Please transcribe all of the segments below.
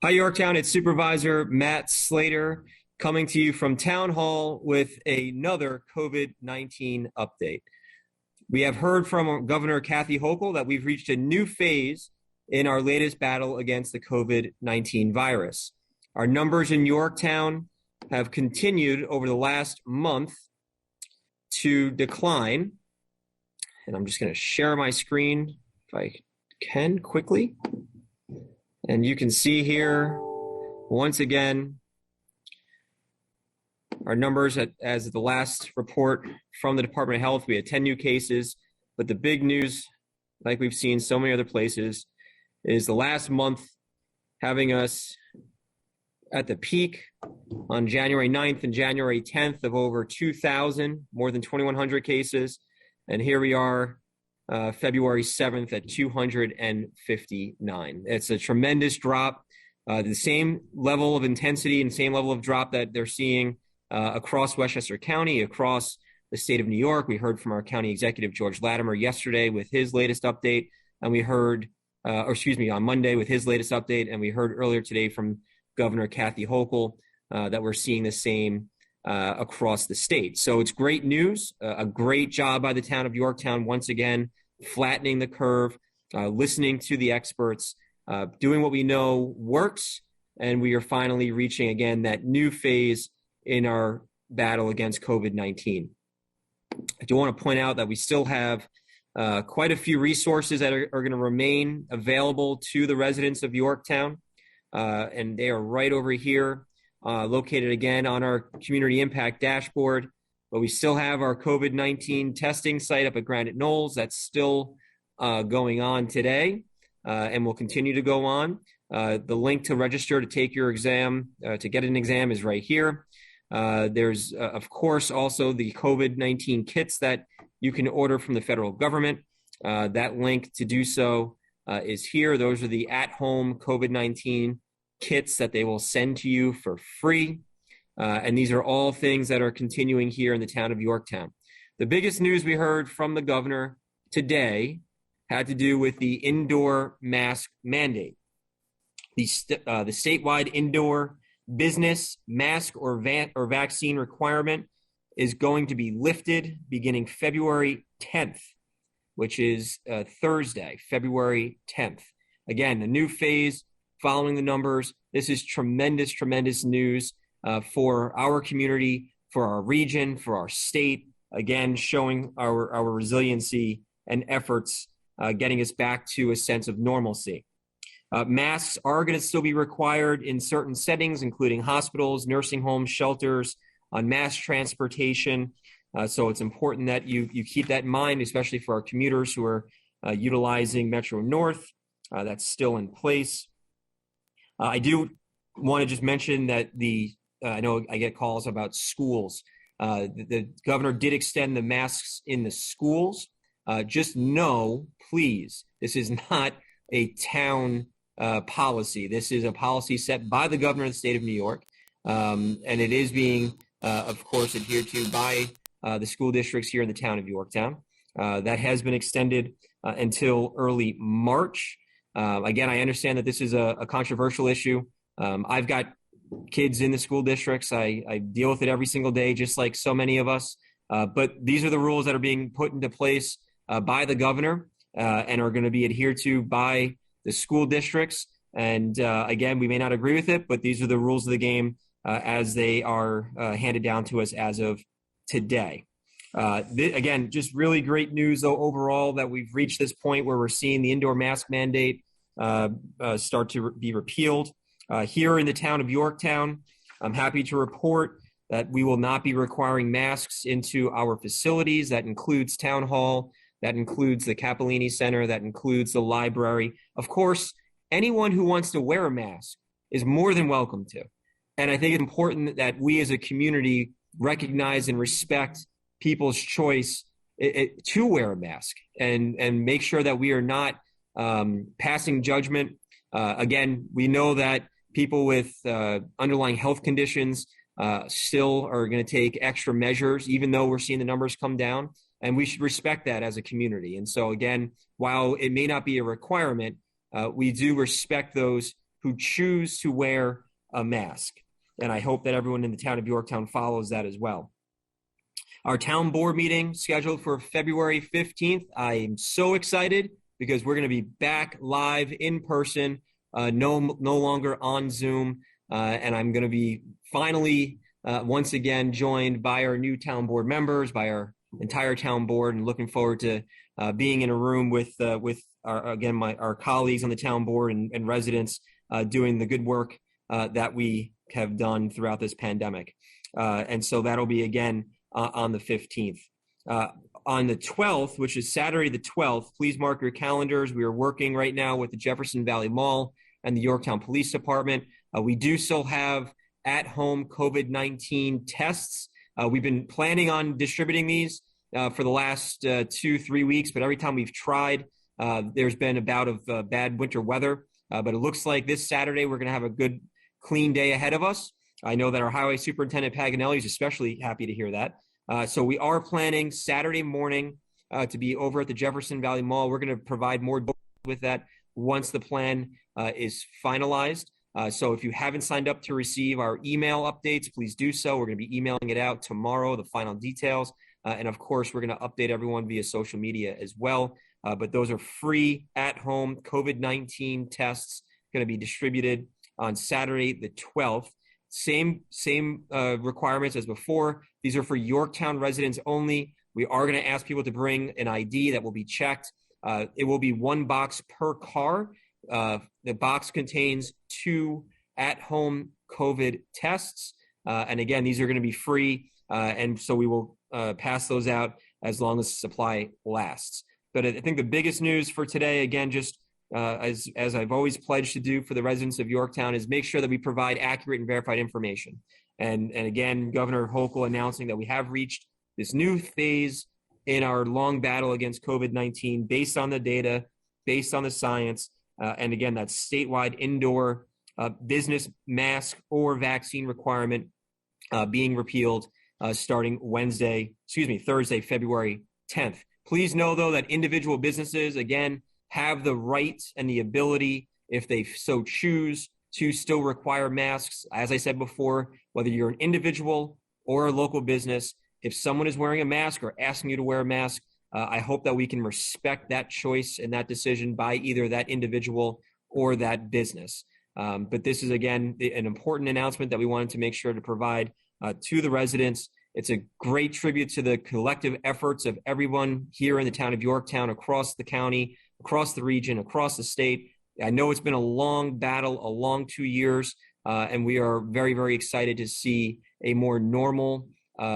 Hi, Yorktown. It's Supervisor Matt Slater coming to you from Town Hall with another COVID-19 update. We have heard from Governor Kathy Hochul that we've reached a new phase in our latest battle against the COVID-19 virus. Our numbers in Yorktown have continued over the last month to decline. And I'm just going to share my screen if I can quickly. And you can see here, once again, our numbers as of the last report from the Department of Health. We had 10 new cases, but the big news, like we've seen so many other places, is the last month having us at the peak on January 9th and January 10th of over 2,000, more than 2,100 cases. And here we are February 7th at 259. It's a tremendous drop, the same level of intensity and same level of drop that they're seeing across Westchester County, across the state of New York. We heard from our county executive, George Latimer, yesterday with his latest update, and we heard, on Monday with his latest update, and we heard earlier today from Governor Kathy Hochul that we're seeing the same across the state. So it's great news, a great job by the town of Yorktown once again, flattening the curve, listening to the experts, doing what we know works, and we are finally reaching again that new phase in our battle against COVID-19. I do want to point out that we still have quite a few resources that are going to remain available to the residents of Yorktown, and they are right over here. Located again on our community impact dashboard, but we still have our COVID-19 testing site up at Granite Knolls. That's still going on today and will continue to go on. The link to register to take your exam, to get an exam, is right here. There's, of course, also the COVID-19 kits that you can order from the federal government. That link to do so is here. Those are the at-home COVID-19 kits that they will send to you for free. And these are all things that are continuing here in the town of Yorktown. The biggest news we heard from the governor today had to do with the indoor mask mandate. The statewide indoor business mask or vaccine requirement is going to be lifted beginning February 10th, which is Thursday, February 10th. Again, a new phase following the numbers. This is tremendous news for our community, for our region, for our state. Again, showing our resiliency and efforts, getting us back to a sense of normalcy. Masks are going to still be required in certain settings, including hospitals, nursing homes, shelters, on mass transportation. So it's important that you keep that in mind, especially for our commuters who are utilizing Metro North. That's still in place. I do want to just mention that I know I get calls about schools. The governor did extend the masks in the schools. Just know, please, this is not a town policy. This is a policy set by the governor of the state of New York, and it is being, of course, adhered to by the school districts here in the town of Yorktown. That has been extended until early March. Again, I understand that this is a controversial issue. I've got kids in the school districts. I deal with it every single day, just like so many of us. But these are the rules that are being put into place by the governor and are going to be adhered to by the school districts. And again, we may not agree with it, but these are the rules of the game as they are handed down to us as of today. Again, just really great news, though, overall, that we've reached this point where we're seeing the indoor mask mandate start to be repealed. Here in the town of Yorktown, I'm happy to report that we will not be requiring masks into our facilities. That includes Town Hall, that includes the Cappellini Center, that includes the library. Of course, anyone who wants to wear a mask is more than welcome to. And I think it's important that we as a community recognize and respect people's choice to wear a mask and make sure that we are not passing judgment. Again, we know that people with underlying health conditions still are going to take extra measures, even though we're seeing the numbers come down. And we should respect that as a community. And so, again, while it may not be a requirement, we do respect those who choose to wear a mask. And I hope that everyone in the town of Yorktown follows that as well. Our town board meeting scheduled for February 15th. I am so excited because we're going to be back live in person, no longer on Zoom. And I'm going to be finally, once again, joined by our new town board members, by our entire town board, and looking forward to being in a room with our colleagues on the town board and residents doing the good work that we have done throughout this pandemic. And so that'll be again on the 15th. On the 12th, which is Saturday the 12th, please mark your calendars. We are working right now with the Jefferson Valley Mall and the Yorktown Police Department. We do still have at-home COVID-19 tests. We've been planning on distributing these for the last 2-3 weeks, but every time we've tried, there's been a bout of bad winter weather. But it looks like this Saturday we're going to have a good, clean day ahead of us. I know that our Highway Superintendent Paganelli is especially happy to hear that. So we are planning Saturday morning to be over at the Jefferson Valley Mall. We're going to provide more with that once the plan is finalized. So if you haven't signed up to receive our email updates, please do so. We're going to be emailing it out tomorrow, the final details. And of course, we're going to update everyone via social media as well. But those are free at-home COVID-19 tests going to be distributed on Saturday the 12th. Same requirements as before. These are for Yorktown residents only. We are going to ask people to bring an ID that will be checked. It will be 1 box per car. The box contains 2 at-home COVID tests. And again, these are going to be free. And so we will pass those out as long as the supply lasts. But I think the biggest news for today, again, just as I've always pledged to do for the residents of Yorktown, is make sure that we provide accurate and verified information. And again, Governor Hochul announcing that we have reached this new phase in our long battle against COVID-19 based on the data, based on the science. And again, that statewide indoor business mask or vaccine requirement being repealed starting Thursday, February 10th. Please know, though, that individual businesses, again, have the right and the ability, if they so choose, to still require masks. As I said before, whether you're an individual or a local business, if someone is wearing a mask or asking you to wear a mask, I hope that we can respect that choice and that decision by either that individual or that business. But this is, again, an important announcement that we wanted to make sure to provide to the residents. It's a great tribute to the collective efforts of everyone here in the town of Yorktown, across the county, across the region, across the state. I know it's been a long battle, a long 2 years, and we are very, very excited to see a more normal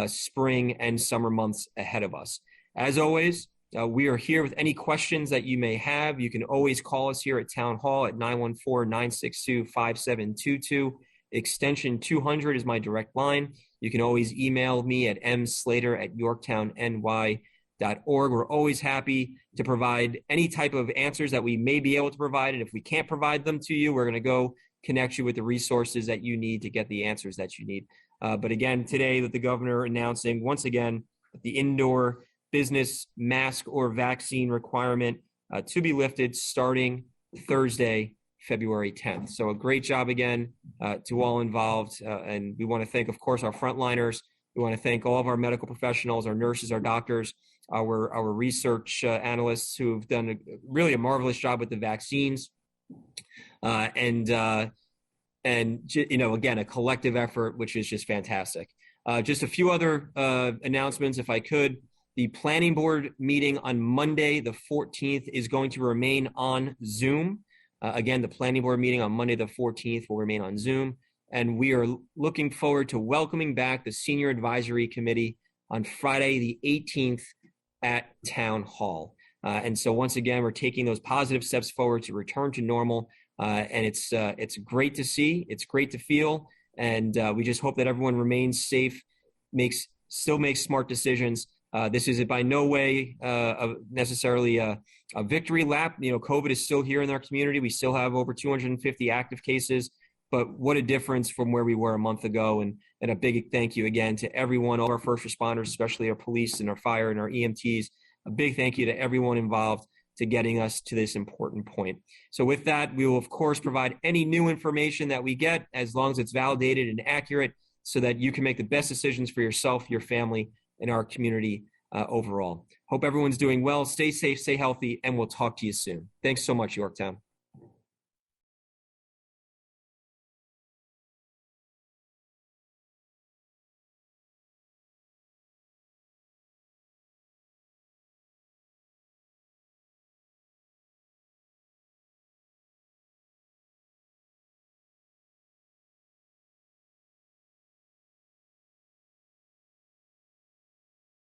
spring and summer months ahead of us. As always, we are here with any questions that you may have. You can always call us here at Town Hall at 914-962-5722. Extension 200 is my direct line. You can always email me at mslater@yorktownny.org. We're always happy to provide any type of answers that we may be able to provide. And if we can't provide them to you, we're going to go connect you with the resources that you need to get the answers that you need. But again, today, with the governor announcing once again the indoor business mask or vaccine requirement to be lifted starting Thursday, February 10th. So a great job again to all involved. And we want to thank, of course, our frontliners. We want to thank all of our medical professionals, our nurses, our doctors, our research analysts who have done really a marvelous job with the vaccines. And you know, again, a collective effort, which is just fantastic. Just a few other announcements, if I could. The planning board meeting on Monday, the 14th, is going to remain on Zoom. Again, the planning board meeting on Monday, the 14th, will remain on Zoom. And we are looking forward to welcoming back the Senior Advisory Committee on Friday, the 18th at Town Hall. And so once again, we're taking those positive steps forward to return to normal. And it's great to see. It's great to feel. And we just hope that everyone remains safe, still makes smart decisions. This is by no way necessarily a victory lap. You know, COVID is still here in our community. We still have over 250 active cases, but what a difference from where we were a month ago. And a big thank you again to everyone, all our first responders, especially our police and our fire and our EMTs. A big thank you to everyone involved. to getting us to this important point. So with that, we will, of course, provide any new information that we get as long as it's validated and accurate so that you can make the best decisions for yourself, your family, and our community overall. Hope everyone's doing well. Stay safe, stay healthy, and we'll talk to you soon. Thanks so much, Yorktown.